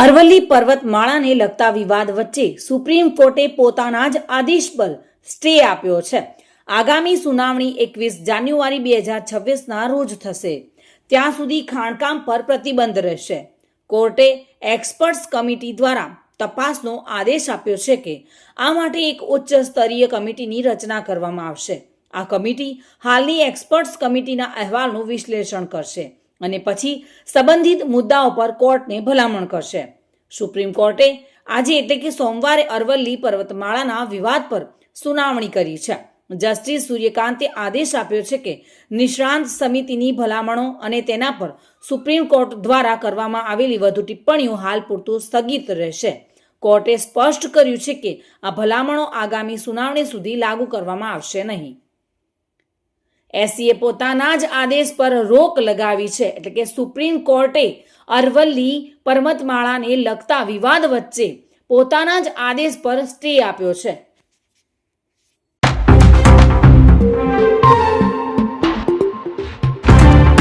અરવલ્લી પર્વતમાળાને લગતા વિવાદ વચ્ચે સુપ્રીમ કોર્ટે પોતાના જ આદેશ પર સ્ટે આપ્યો છે. આગામી સુનાવણી 21 જાન્યુઆરી 2026ના રોજ થશે. ત્યાં સુધી ખાણકામ પર પ્રતિબંધ રહેશે. કોર્ટે એક્સપર્ટ્સ કમિટી દ્વારા તપાસનો આદેશ આપ્યો છે કે આ માટે એક ઉચ્ચ સ્તરીય કમિટીની રચના કરવામાં આવશે. આ કમિટી હાલની એક્સપર્ટ્સ કમિટીના અહેવાલનું વિશ્લેષણ કરશે અને પછી સંબંધિત મુદ્દાઓ પર કોર્ટને ભલામણ કરશે. સુપ્રીમ કોર્ટે આજે એટલે કે સોમવારે અરવલ્લી પર્વતમાળાના વિવાદ પર સુનાવણી કરી છે. જસ્ટિસ સૂર્યકાંતે આદેશ આપ્યો છે કે નિષ્ણાંત સમિતિની ભલામણો અને તેના પર સુપ્રીમ કોર્ટ દ્વારા કરવામાં આવેલી વધુ ટિપ્પણીઓ હાલ પૂરતું સ્થગિત રહેશે. કોર્ટે સ્પષ્ટ કર્યું છે કે આ ભલામણો આગામી સુનાવણી સુધી લાગુ કરવામાં આવશે નહીં. એસીએ પોતાના જ આદેશ પર રોક લગાવી છે. એટલે કે સુપ્રીમ કોર્ટે અરવલ્લી પર્વતમાળાને લગતા વિવાદ વચ્ચે પોતાના જ આદેશ પર સ્ટે આપ્યો છે.